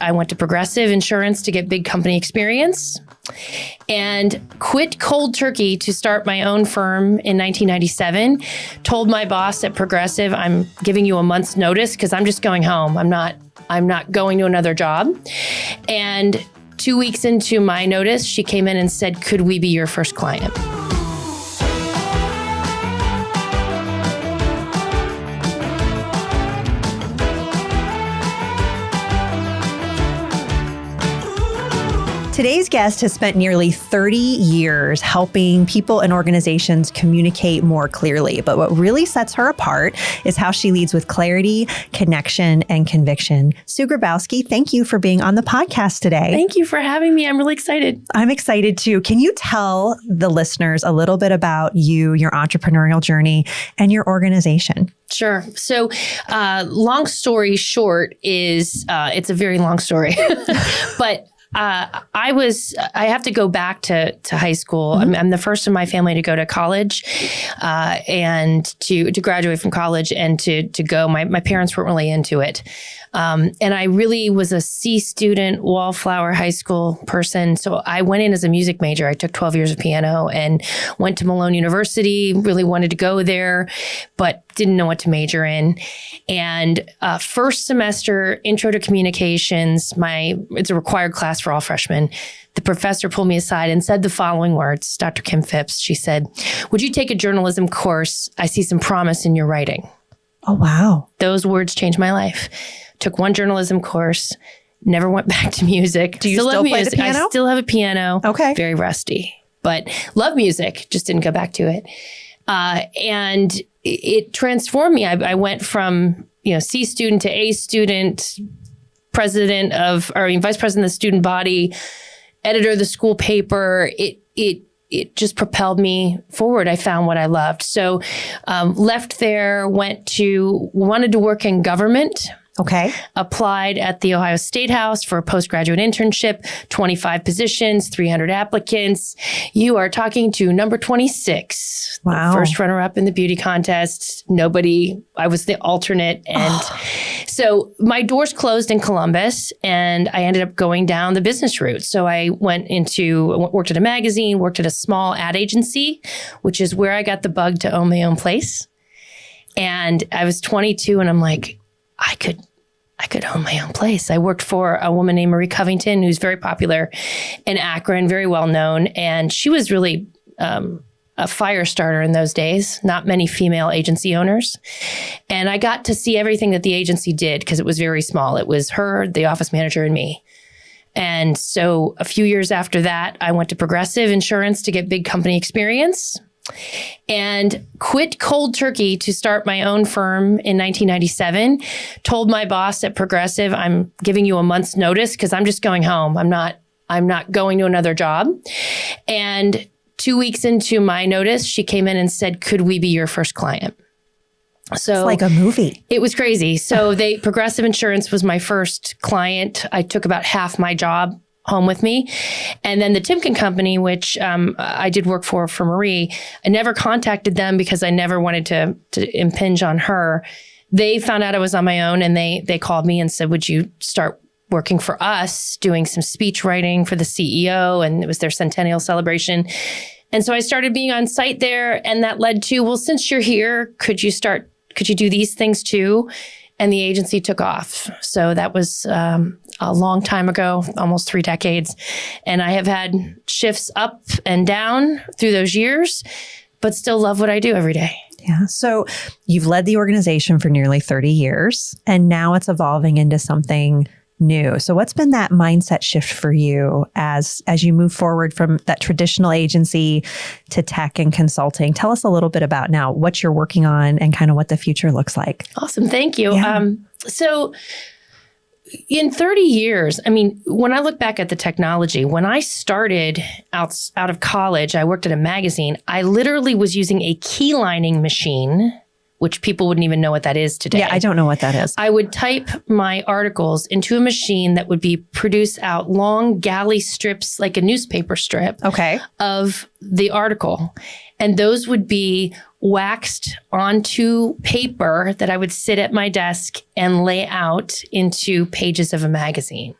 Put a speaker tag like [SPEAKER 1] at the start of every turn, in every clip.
[SPEAKER 1] I went to Progressive Insurance to get big company experience and quit cold turkey to start my own firm in 1997. Told my boss at Progressive, I'm giving you a month's notice because I'm just going home. I'm not going to another job. And 2 weeks into my notice, she came in and said, could we be your first client?
[SPEAKER 2] Today's guest has spent nearly 30 years helping people and organizations communicate more clearly. But what really sets her apart is how she leads with clarity, connection, and conviction. Sue Grabowski, thank you for being on the podcast today.
[SPEAKER 1] Thank you for having me. I'm really excited.
[SPEAKER 2] I'm excited too. Can you tell the listeners a little bit about you, your entrepreneurial journey, and your organization?
[SPEAKER 1] Sure. So long story short is, it's a very long story, but I have to go back to high school. Mm-hmm. I'm the first in my family to go to college, and to graduate from college and to go. My parents weren't really into it. And I really was a C student, Wallflower High School person. So I went in as a music major. I took 12 years of piano and went to Malone University, really wanted to go there, but didn't know what to major in. And first semester, Intro to Communications, it's a required class for all freshmen. The professor pulled me aside and said the following words, Dr. Kim Phipps. She said, would you take a journalism course? I see some promise in your writing.
[SPEAKER 2] Oh, wow.
[SPEAKER 1] Those words changed my life. Took one journalism course, never went back to music.
[SPEAKER 2] Do you still play the piano?
[SPEAKER 1] I still have a piano.
[SPEAKER 2] Okay.
[SPEAKER 1] Very rusty, but love music. Just didn't go back to it. And it transformed me. I went from, C student to A student, vice president of the student body, editor of the school paper. It just propelled me forward. I found what I loved. So left there, wanted to work in government.
[SPEAKER 2] Okay.
[SPEAKER 1] Applied at the Ohio State House for a postgraduate internship, 25 positions, 300 applicants. You are talking to number 26.
[SPEAKER 2] Wow.
[SPEAKER 1] First runner-up in the beauty contest. I was the alternate. And so my doors closed in Columbus and I ended up going down the business route. So I worked at a magazine, worked at a small ad agency, which is where I got the bug to own my own place. And I was 22 and I'm like, I could own my own place. I worked for a woman named Marie Covington, who's very popular in Akron, very well known. And she was really a fire starter in those days, not many female agency owners. And I got to see everything that the agency did because it was very small. It was her, the office manager, and me. And so a few years after that, I went to Progressive Insurance to get big company experience and quit cold turkey to start my own firm in 1997. Told my boss at Progressive, I'm giving you a month's notice because I'm just going home. I'm not going to another job. And 2 weeks into my notice, she came in and said, could we be your first client? So
[SPEAKER 2] it's like a movie.
[SPEAKER 1] It was crazy. So Progressive Insurance was my first client. I took about half my job home with me. And then the Timken Company, which I did work for Marie, I never contacted them because I never wanted to impinge on her. They found out I was on my own and they called me and said, would you start working for us, doing some speech writing for the CEO? And it was their centennial celebration. And so I started being on site there, and that led to, well, since you're here, could you do these things too? And the agency took off. So that was a long time ago, almost 3 decades. And I have had shifts up and down through those years, but still love what I do every day.
[SPEAKER 2] Yeah. So you've led the organization for nearly 30 years, and now it's evolving into something new. So what's been that mindset shift for you as you move forward from that traditional agency to tech and consulting? Tell us a little bit about now what you're working on and kind of what the future looks like.
[SPEAKER 1] Awesome. Thank you.
[SPEAKER 2] Yeah.
[SPEAKER 1] So in 30 years, when I look back at the technology, when I started out of college, I worked at a magazine. I literally was using a keylining machine, which people wouldn't even know what that is today.
[SPEAKER 2] Yeah, I don't know what that is.
[SPEAKER 1] I would type my articles into a machine that would produce out long galley strips, like a newspaper strip, of the article. And those would be waxed onto paper that I would sit at my desk and lay out into pages of a magazine.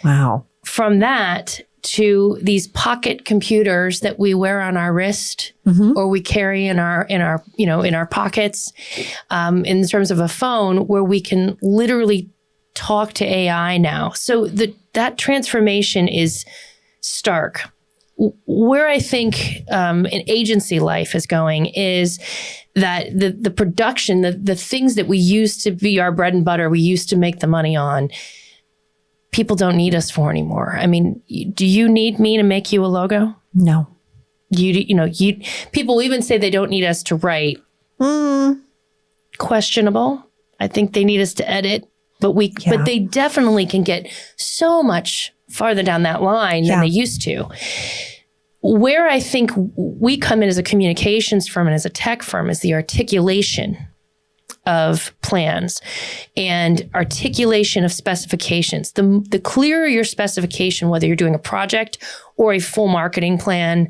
[SPEAKER 2] Wow.
[SPEAKER 1] From that to these pocket computers that we wear on our wrist or we carry in our pockets, in terms of a phone where we can literally talk to AI now. So that transformation is stark. Where I think an agency life is going is that the production, the things that we used to be our bread and butter, we used to make the money on, people don't need us for anymore. I mean, do you need me to make you a logo?
[SPEAKER 2] No.
[SPEAKER 1] People even say they don't need us to write. Questionable. I think they need us to edit, but they definitely can get so much farther down that line than they used to. Where I think we come in as a communications firm and as a tech firm is the articulation of plans and articulation of specifications. The clearer your specification, whether you're doing a project or a full marketing plan,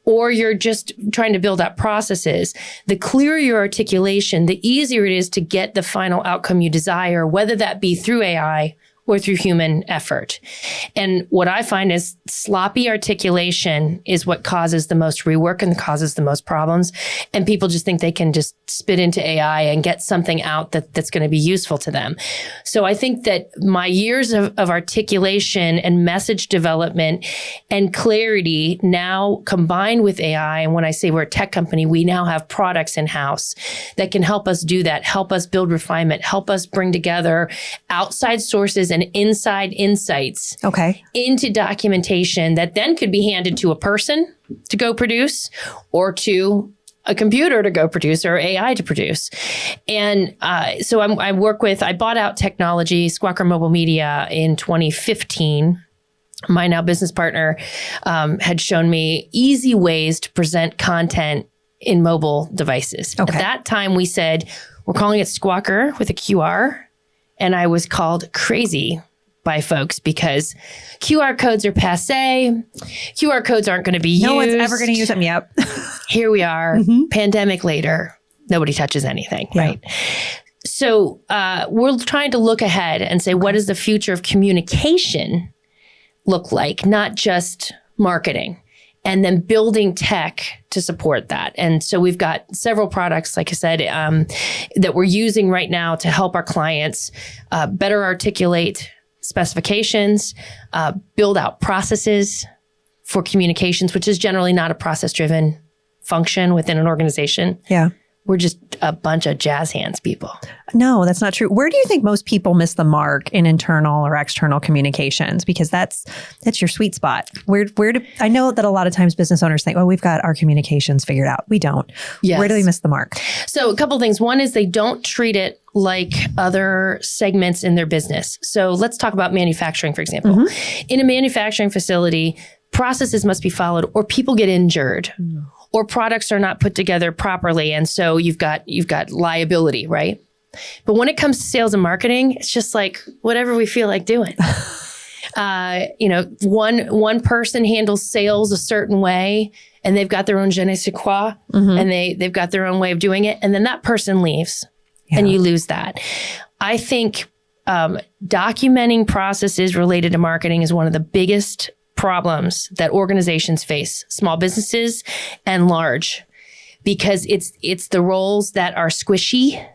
[SPEAKER 1] or you're just trying to build out processes, the clearer your articulation, the easier it is to get the final outcome you desire, whether that be through AI or through human effort. And what I find is sloppy articulation is what causes the most rework and causes the most problems. And people just think they can just spit into AI and get something out that's going to be useful to them. So I think that my years of articulation and message development and clarity now combined with AI, and when I say we're a tech company, we now have products in-house that can help us do that, help us build refinement, help us bring together outside sources and inside insights into documentation that then could be handed to a person to go produce or to a computer to go produce or AI to produce. And so I bought out technology, Squawker Mobile Media in 2015. My now business partner had shown me easy ways to present content in mobile devices. At that time, we said, we're calling it Squawker with a QR. And I was called crazy by folks because QR codes are passé. QR codes aren't going to be used.
[SPEAKER 2] No one's ever going to use them. Yep.
[SPEAKER 1] Here we are, pandemic later, nobody touches anything, right? So we're trying to look ahead and say, what does the future of communication look like? Not just marketing. And then building tech to support that. And so we've got several products, like I said, that we're using right now to help our clients better articulate specifications, build out processes for communications, which is generally not a process-driven function within an organization.
[SPEAKER 2] Yeah.
[SPEAKER 1] We're just a bunch of jazz hands people.
[SPEAKER 2] No, that's not true. Where do you think most people miss the mark in internal or external communications? Because that's your sweet spot. I know that a lot of times business owners think, we've got our communications figured out. We don't. Yes. Where do we miss the mark?
[SPEAKER 1] So a couple of things. One is they don't treat it like other segments in their business. So let's talk about manufacturing, for example. In a manufacturing facility, processes must be followed or people get injured. Or products are not put together properly. And so you've got liability, right? But when it comes to sales and marketing, it's just like whatever we feel like doing. One person handles sales a certain way and they've got their own je ne sais quoi and they've got their own way of doing it. And then that person leaves and you lose that. I think documenting processes related to marketing is one of the biggest problems that organizations face, small businesses and large, because it's the roles that are squishy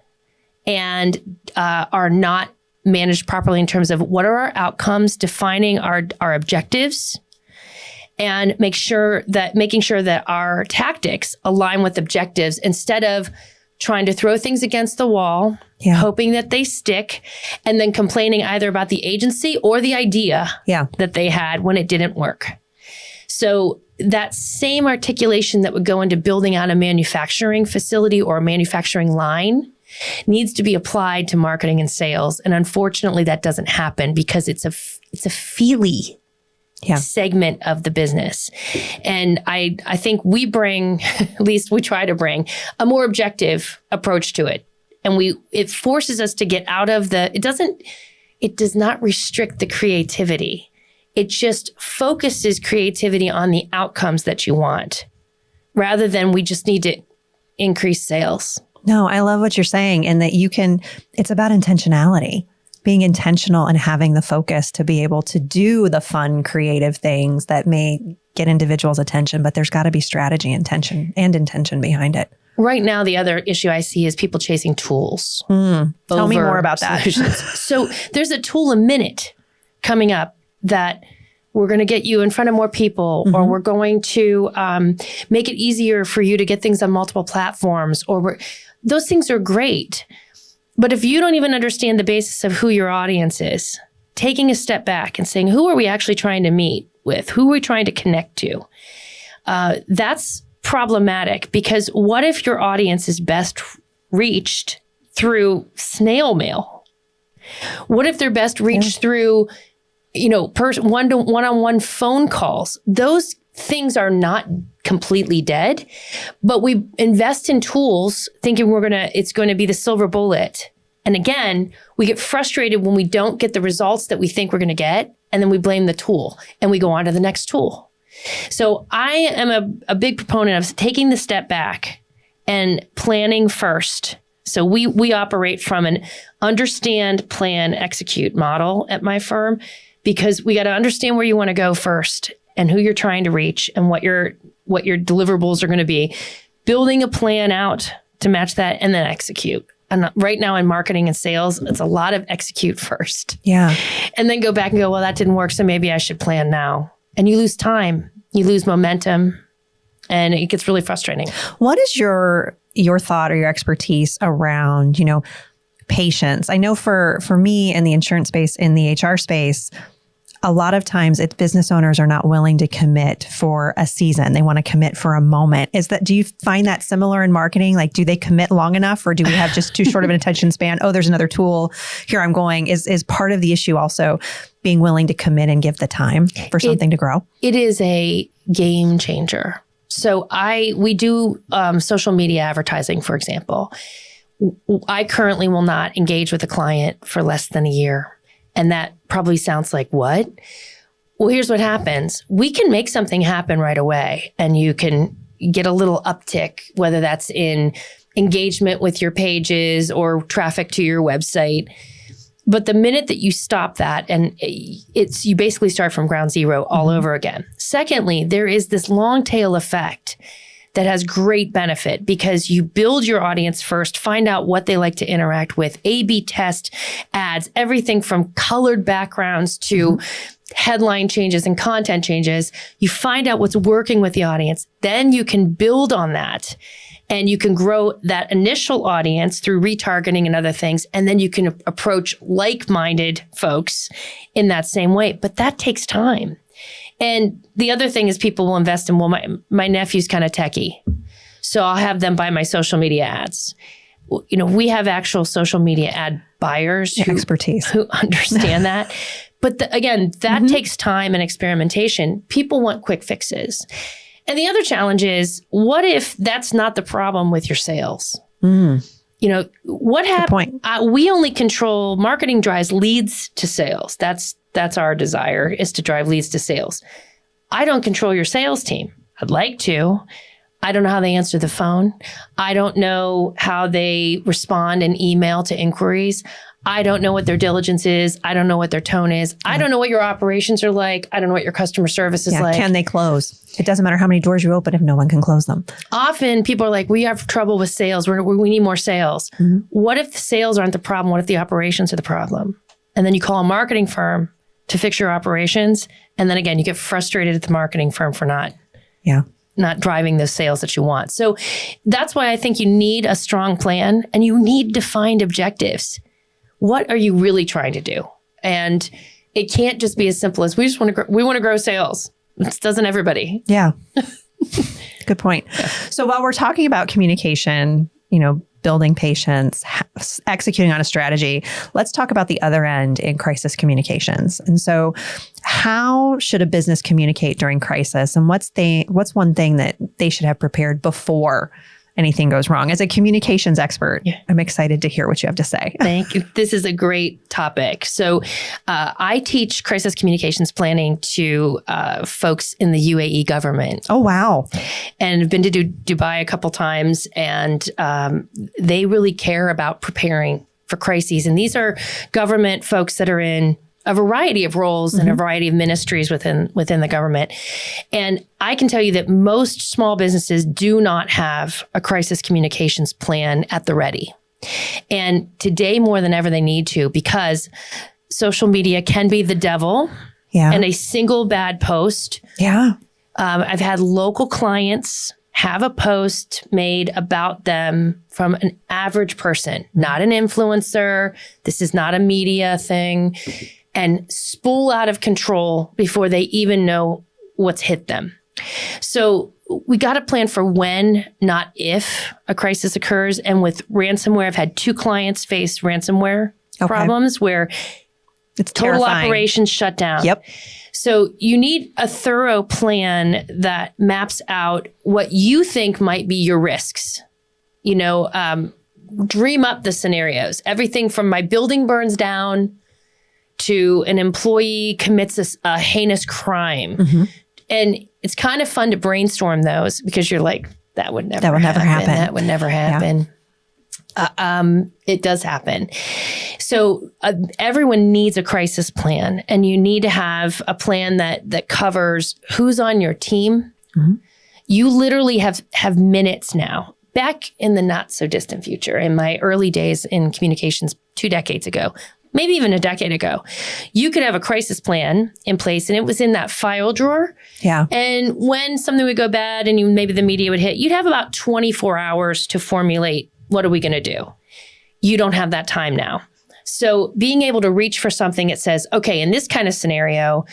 [SPEAKER 1] and are not managed properly in terms of what are our outcomes, defining our objectives, and making sure that our tactics align with objectives instead of trying to throw things against the wall, hoping that they stick, and then complaining either about the agency or the idea that they had when it didn't work. So that same articulation that would go into building out a manufacturing facility or a manufacturing line needs to be applied to marketing and sales. And unfortunately, that doesn't happen because it's a feely segment of the business. And I think we bring, at least we try to bring, a more objective approach to it. And it forces us to get out of it does not restrict the creativity. It just focuses creativity on the outcomes that you want, rather than we just need to increase sales.
[SPEAKER 2] No, I love what you're saying, and that it's about intentionality. being intentional and having the focus to be able to do the fun, creative things that may get individuals' attention, but there's got to be strategy, intention behind it.
[SPEAKER 1] Right now, the other issue I see is people chasing tools.
[SPEAKER 2] Tell me more about that.
[SPEAKER 1] So there's a tool a minute coming up that we're going to get you in front of more people, or we're going to make it easier for you to get things on multiple platforms, or those things are great. But if you don't even understand the basis of who your audience is, taking a step back and saying, who are we actually trying to meet with? Who are we trying to connect to? That's problematic, because what if your audience is best reached through snail mail? What if they're best reached through, one-on-one phone calls? Those things are not completely dead, but we invest in tools thinking it's going to be the silver bullet. And again, we get frustrated when we don't get the results that we think we're going to get, and then we blame the tool and we go on to the next tool. So I am a big proponent of taking the step back and planning first. So we operate from an understand, plan, execute model at my firm, because we got to understand where you want to go first and who you're trying to reach and what your deliverables are going to be. Building a plan out to match that, and then execute. And right now in marketing and sales, it's a lot of execute first.
[SPEAKER 2] Yeah.
[SPEAKER 1] And then go back and go, well, that didn't work, so maybe I should plan now. And you lose time, you lose momentum, and it gets really frustrating.
[SPEAKER 2] What is your thought or your expertise around, patience? I know for me in the insurance space, in the HR space, a lot of times it's business owners are not willing to commit for a season. They want to commit for a moment. Do you find that similar in marketing? Like, do they commit long enough, or do we have just too short of an attention span? Oh, there's another tool. Here I'm going. Is part of the issue also being willing to commit and give the time for something to grow? It
[SPEAKER 1] is a game changer. So we do social media advertising, for example. I currently will not engage with a client for less than a year. And that probably sounds like, what? Well, here's what happens. We can make something happen right away, and you can get a little uptick, whether that's in engagement with your pages or traffic to your website. But the minute that you stop that, and you basically start from ground zero all over again. Secondly, there is this long tail effect that has great benefit, because you build your audience first, find out what they like to interact with, A/B test ads, everything from colored backgrounds to headline changes and content changes. You find out what's working with the audience. Then you can build on that, and you can grow that initial audience through retargeting and other things. And then you can approach like-minded folks in that same way. But that takes time. And the other thing is, people will invest in, my nephew's kind of techie, so I'll have them buy my social media ads. We have actual social media ad buyers who understand that. But again, that takes time and experimentation. People want quick fixes. And the other challenge is, what if that's not the problem with your sales? What happens? We only control, marketing drives leads to sales. That's our desire, is to drive leads to sales. I don't control your sales team. I'd like to. I don't know how they answer the phone. I don't know how they respond in email to inquiries. I don't know what their diligence is. I don't know what their tone is. I don't know what your operations are like. I don't know what your customer service is like.
[SPEAKER 2] Can they close? It doesn't matter how many doors you open if no one can close them.
[SPEAKER 1] Often people are like, we have trouble with sales. We need more sales. What if the sales aren't the problem? What if the operations are the problem? And then you call a marketing firm to fix your operations. And then again, you get frustrated at the marketing firm for not driving those sales that you want. So that's why I think you need a strong plan, and you need defined objectives. What are you really trying to do? And it can't just be as simple as, we want to grow sales. This doesn't everybody.
[SPEAKER 2] Yeah. Good point. Yeah. So while we're talking about communication, building patience, executing on a strategy, let's talk about the other end in crisis communications. And so how should a business communicate during crisis? And what's one thing that they should have prepared before anything goes wrong? As a communications expert, I'm excited to hear what you have to say.
[SPEAKER 1] Thank you. This is a great topic. So I teach crisis communications planning to folks in the UAE government.
[SPEAKER 2] Oh, wow.
[SPEAKER 1] And I've been to Dubai a couple times, and they really care about preparing for crises. And these are government folks that are in a variety of roles and a variety of ministries within the government. And I can tell you that most small businesses do not have a crisis communications plan at the ready. And today more than ever, they need to, because social media can be the devil.
[SPEAKER 2] Yeah.
[SPEAKER 1] And a single bad post.
[SPEAKER 2] Yeah.
[SPEAKER 1] I've had local clients have a post made about them from an average person, not an influencer. This is not a media thing, and spool out of control before they even know what's hit them. So we got to plan for when, not if, a crisis occurs. And with ransomware, I've had 2 clients face ransomware problems where
[SPEAKER 2] it's
[SPEAKER 1] total
[SPEAKER 2] terrifying.
[SPEAKER 1] operations shut down.
[SPEAKER 2] Yep.
[SPEAKER 1] So you need a thorough plan that maps out what you think might be your risks. You know, dream up the scenarios. Everything from my building burns down to an employee commits a heinous crime. And it's kind of fun to brainstorm those because you're like, that would never happen. That would never happen. It does happen. So everyone needs a crisis plan, and you need to have a plan that covers who's on your team. You literally have minutes now. Back in the not so distant future, in my early days in communications 2 decades ago, maybe even a decade ago, you could have a crisis plan in place and it was in that file drawer.
[SPEAKER 2] Yeah.
[SPEAKER 1] And when something would go bad and maybe the media would hit, you'd have about 24 hours to formulate, what are we going to do? You don't have that time now. So being able to reach for something that says, okay, in this kind of scenario,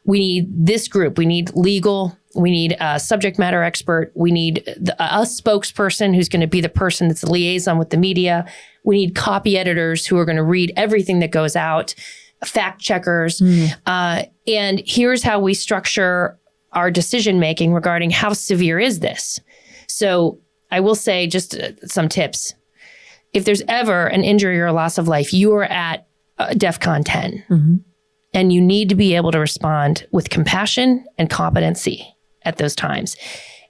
[SPEAKER 1] we need this group. We need legal. We need a subject matter expert. We need a spokesperson who's going to be the person that's the liaison with the media. We need copy editors who are going to read everything that goes out, fact checkers. And here's how we structure our decision making regarding how severe is this. So I will say just some tips. If there's ever an injury or a loss of life, you are at DEFCON 10. And you need to be able to respond with compassion and competency at those times.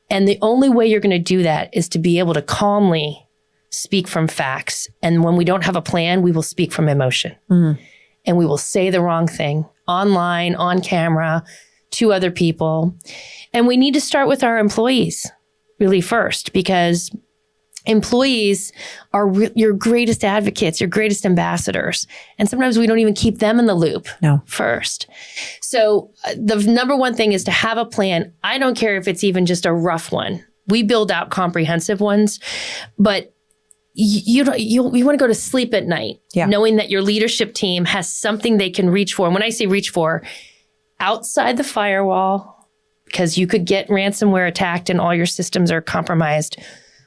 [SPEAKER 1] And the only way you're going to do that is to be able to calmly speak from facts. And when we don't have a plan, we will speak from emotion. And we will say the wrong thing online, on camera, to other people. And we need to start with our employees really first, because employees are your greatest advocates, your greatest ambassadors. And sometimes we don't even keep them in the loop first. So the number one thing is to have a plan. I don't care if it's even just a rough one. We build out comprehensive ones, but you want to go to sleep at night knowing that your leadership team has something they can reach for. And when I say reach for, outside the firewall, because you could get ransomware attacked and all your systems are compromised,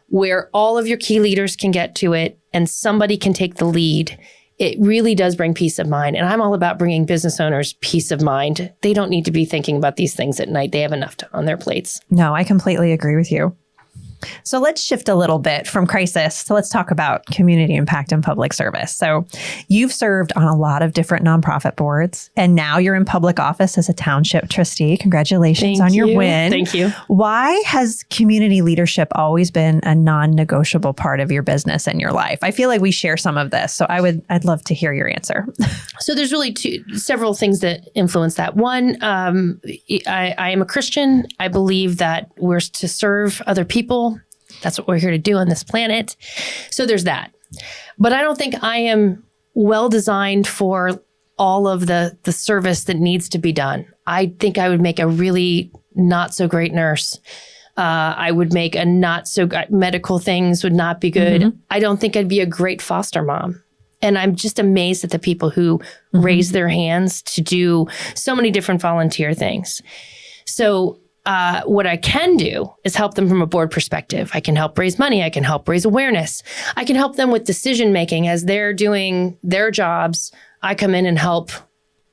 [SPEAKER 1] where all of your key leaders can get to it and somebody can take the lead, it really does bring peace of mind. And I'm all about bringing business owners peace of mind. They don't need to be thinking about these things at night. They have enough on their plates.
[SPEAKER 2] No, I completely agree with you. So let's shift a little bit from crisis. So let's talk about community impact and public service. So you've served on a lot of different nonprofit boards, and now you're in public office as a township trustee. Congratulations on your win.
[SPEAKER 1] Thank you.
[SPEAKER 2] Why has community leadership always been a non-negotiable part of your business and your life? I feel like we share some of this, so I'd love to hear your answer.
[SPEAKER 1] So there's really several things that influence that. One, I am a Christian. I believe that we're to serve other people. That's what we're here to do on this planet. So there's that. But I don't think I am well designed for all of the service that needs to be done. I think I would make a really not so great nurse. I would make a not so medical things would not be good. I don't think I'd be a great foster mom. And I'm just amazed at the people who raise their hands to do so many different volunteer things. So what I can do is help them from a board perspective. I can help raise money. I can help raise awareness. I can help them with decision making as they're doing their jobs. I come in and help,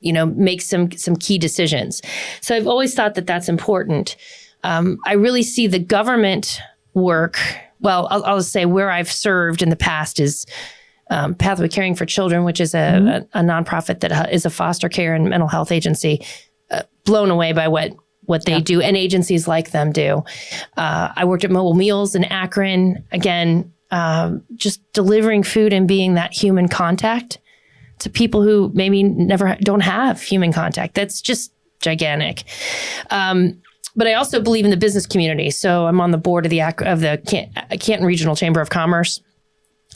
[SPEAKER 1] make some key decisions. So I've always thought that that's important. I really see the government work. Well, I'll say where I've served in the past is Pathway Caring for Children, which is a nonprofit that is a foster care and mental health agency. Blown away by what they do and agencies like them do. I worked at Mobile Meals in Akron. Again, just delivering food and being that human contact to people who maybe don't have human contact. That's just gigantic. But I also believe in the business community. So I'm on the board of the Canton Regional Chamber of Commerce.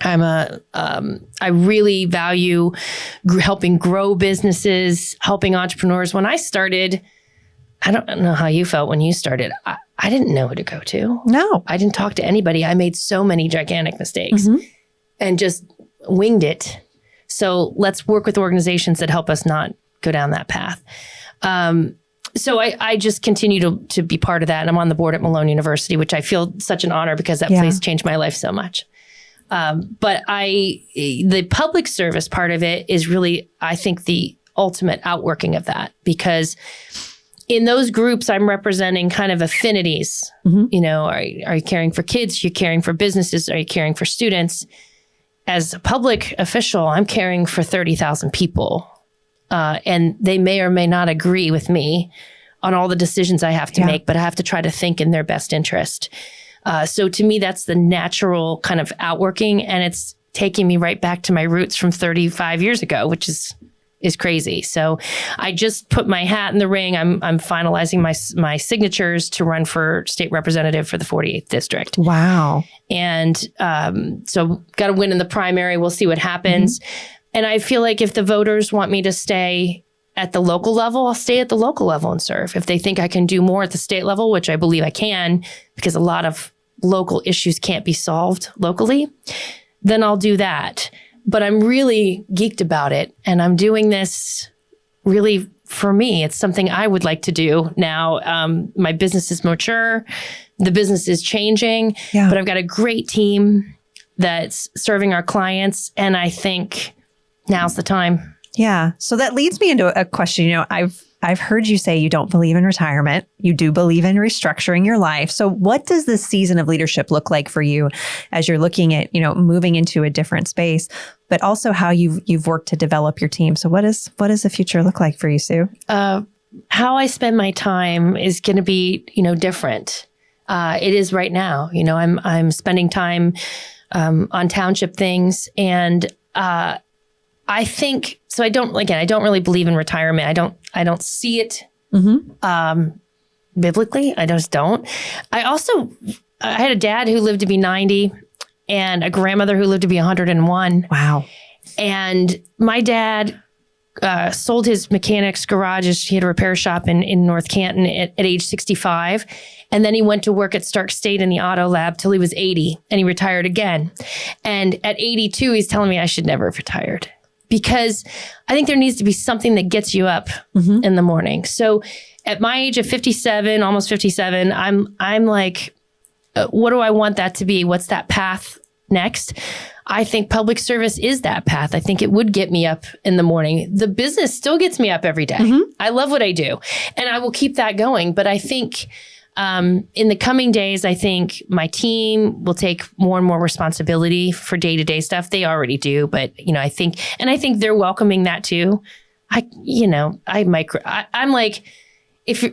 [SPEAKER 1] I really value helping grow businesses, helping entrepreneurs. When I started, I don't know how you felt when you started. I didn't know who to go to.
[SPEAKER 2] No.
[SPEAKER 1] I didn't talk to anybody. I made so many gigantic mistakes and just winged it. So let's work with organizations that help us not go down that path. So I just continue to be part of that. And I'm on the board at Malone University, which I feel such an honor because that place changed my life so much. But the public service part of it is really, I think, the ultimate outworking of that, because in those groups, I'm representing kind of affinities. You know, are you caring for kids? Are you caring for businesses? Are you caring for students? As a public official, I'm caring for 30,000 people. And they may or may not agree with me on all the decisions I have to make, but I have to try to think in their best interest. So to me, that's the natural kind of outworking, and it's taking me right back to my roots from 35 years ago, which is crazy. So I just put my hat in the ring. I'm finalizing my signatures to run for state representative for the 48th district.
[SPEAKER 2] Wow.
[SPEAKER 1] And so got to win in the primary. We'll see what happens. And I feel like if the voters want me to stay at the local level, I'll stay at the local level and serve. If they think I can do more at the state level, which I believe I can, because a lot of local issues can't be solved locally, then I'll do that. But I'm really geeked about it. And I'm doing this really for me. It's something I would like to do now. My business is mature. The business is changing. But I've got a great team that's serving our clients. And I think now's the time.
[SPEAKER 2] Yeah. So that leads me into a question. You know, I've heard you say you don't believe in retirement. You do believe in restructuring your life. So what does this season of leadership look like for you as you're looking at, you know, moving into a different space, but also how you've worked to develop your team? So what does the future look like for you, Sue?
[SPEAKER 1] How I spend my time is going to be, you know, different. It is right now. You know, I'm spending time on township things, and I think so. I don't really believe in retirement. I don't see it biblically. I just don't. I had a dad who lived to be 90 and a grandmother who lived to be 101.
[SPEAKER 2] Wow.
[SPEAKER 1] And my dad sold his mechanic's garage. He had a repair shop in North Canton at age 65. And then he went to work at Stark State in the auto lab till he was 80, and he retired again. And at 82, he's telling me I should never have retired, because I think there needs to be something that gets you up in the morning. So at my age of 57, almost 57, I'm like, what do I want that to be? What's that path next? I think public service is that path. I think it would get me up in the morning. The business still gets me up every day. I love what I do, and I will keep that going. But I think in the coming days, I think my team will take more and more responsibility for day-to-day stuff. They already do, but you know, I think they're welcoming that too. I'm like, if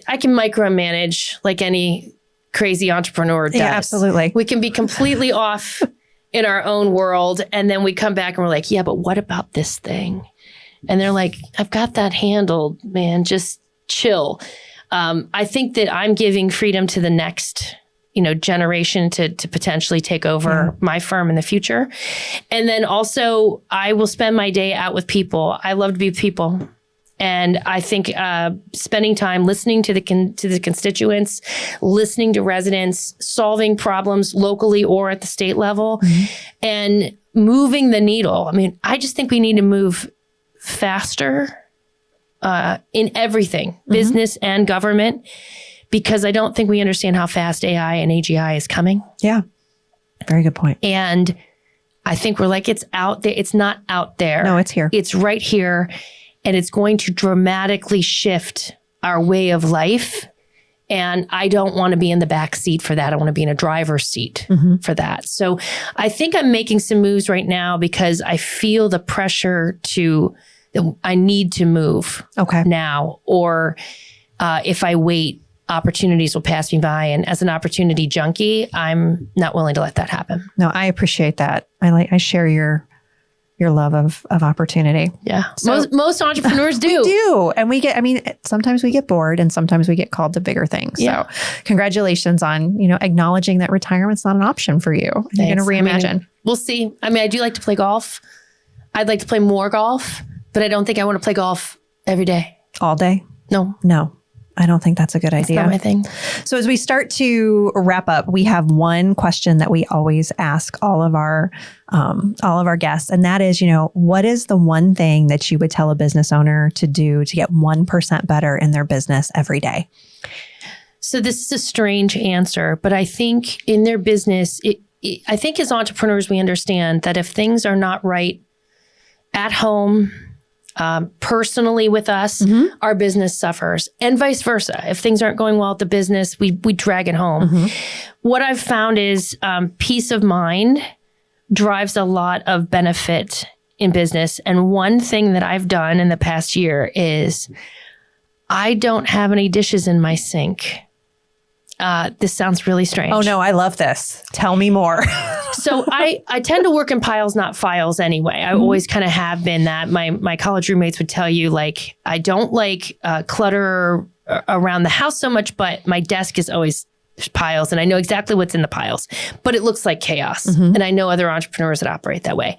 [SPEAKER 1] I can micromanage like any crazy entrepreneur does.
[SPEAKER 2] Yeah, absolutely.
[SPEAKER 1] We can be completely off in our own world, and then we come back and we're like, yeah, but what about this thing? And they're like, I've got that handled, man. Just chill. I think that I'm giving freedom to the next, you know, generation to potentially take over my firm in the future. And then also I will spend my day out with people. I love to be with people. And I think spending time listening to the constituents, listening to residents, solving problems locally or at the state level, and moving the needle. I mean, I just think we need to move faster in everything, business and government, because I don't think we understand how fast AI and AGI is coming.
[SPEAKER 2] Yeah. Very good point.
[SPEAKER 1] And I think we're like, it's out there. It's not out there.
[SPEAKER 2] No, it's here.
[SPEAKER 1] It's right here. And it's going to dramatically shift our way of life. And I don't want to be in the back seat for that. I want to be in a driver's seat for that. So I think I'm making some moves right now because I feel the pressure I need to move now. Or if I wait, opportunities will pass me by. And as an opportunity junkie, I'm not willing to let that happen.
[SPEAKER 2] No, I appreciate that. I share your love of opportunity.
[SPEAKER 1] Yeah.
[SPEAKER 2] So,
[SPEAKER 1] most entrepreneurs do.
[SPEAKER 2] We do. And sometimes we get bored and sometimes we get called to bigger things.
[SPEAKER 1] Yeah.
[SPEAKER 2] So congratulations on, acknowledging that retirement's not an option for you. You're going to reimagine.
[SPEAKER 1] We'll see. I do like to play golf. I'd like to play more golf, but I don't think I want to play golf every day.
[SPEAKER 2] All day? No. I don't think that's a good idea.
[SPEAKER 1] That's not my thing.
[SPEAKER 2] So as we start to wrap up, we have one question that we always ask all of our guests, and that is, what is the one thing that you would tell a business owner to do to get 1% better in their business every day?
[SPEAKER 1] So this is a strange answer, but I think in their business, I think as entrepreneurs, we understand that if things are not right at home, personally with us, our business suffers, and vice versa. If things aren't going well at the business, we drag it home. What I've found is peace of mind drives a lot of benefit in business. And one thing that I've done in the past year is I don't have any dishes in my sink. This sounds really strange.
[SPEAKER 2] Oh no, I love this. Tell me more.
[SPEAKER 1] So I tend to work in piles, not files anyway. I always kind of have been that. My college roommates would tell you, I don't like clutter around the house so much, but my desk is always piles and I know exactly what's in the piles, but it looks like chaos. And I know other entrepreneurs that operate that way.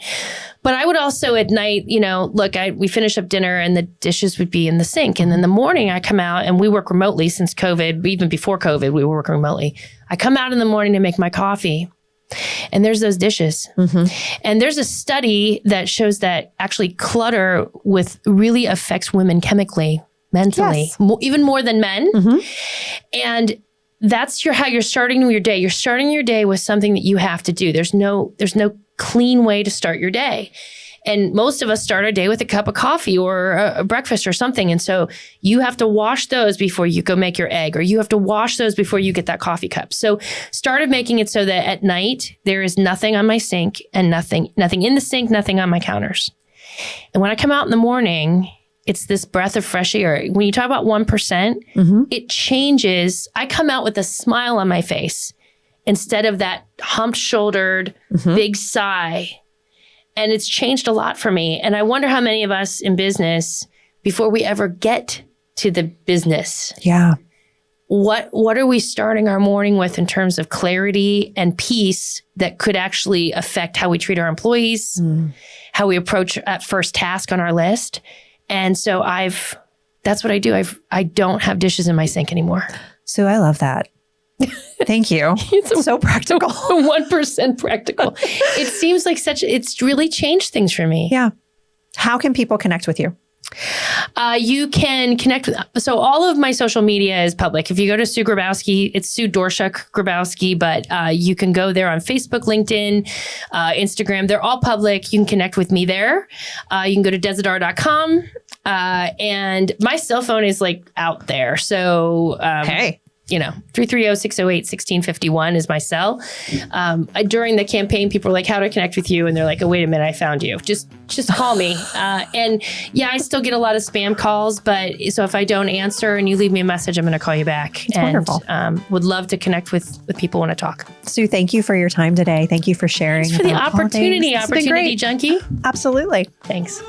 [SPEAKER 1] But I would also at night, we finish up dinner and the dishes would be in the sink. And in the morning I come out, and we work remotely since COVID, even before COVID, we were working remotely. I come out in the morning to make my coffee and there's those dishes. And there's a study that shows that actually clutter really affects women chemically, mentally, even more than men. And that's how you're starting your day. You're starting your day with something that you have to do. There's no clean way to start your day. And most of us start our day with a cup of coffee or a breakfast or something. And so you have to wash those before you go make your egg, or you have to wash those before you get that coffee cup. So started making it so that at night there is nothing on my sink and nothing in the sink, nothing on my counters. And when I come out in the morning, it's this breath of fresh air. When you talk about 1%, it changes. I come out with a smile on my face instead of that humped-shouldered big sigh. And it's changed a lot for me. And I wonder how many of us in business, before we ever get to the business, what are we starting our morning with in terms of clarity and peace that could actually affect how we treat our employees, how we approach that first task on our list? And so that's what I do. I don't have dishes in my sink anymore.
[SPEAKER 2] Sue, I love that. Thank you. It's so practical.
[SPEAKER 1] 1% practical. It seems like it's really changed things for me.
[SPEAKER 2] Yeah. How can people connect with you?
[SPEAKER 1] You can connect so all of my social media is public. If you go to Sue Grabowski, it's Sue Dorshuk Grabowski, but you can go there on Facebook, LinkedIn, Instagram. They're all public. You can connect with me there. You can go to desidar.com. And my cell phone is out there. So,
[SPEAKER 2] hey.
[SPEAKER 1] 330-608-1651 is my cell. During the campaign, people were like, how do I connect with you? And they're like, oh, wait a minute, I found you. Just call me. And I still get a lot of spam calls, but so if I don't answer and you leave me a message, I'm going to call you back.
[SPEAKER 2] It's wonderful.
[SPEAKER 1] Would love to connect with people when I talk.
[SPEAKER 2] Sue, thank you for your time today. Thank you for sharing.
[SPEAKER 1] Thanks for the opportunity,
[SPEAKER 2] Opportunity Junkie.
[SPEAKER 1] Junkie.
[SPEAKER 2] Absolutely.
[SPEAKER 1] Thanks.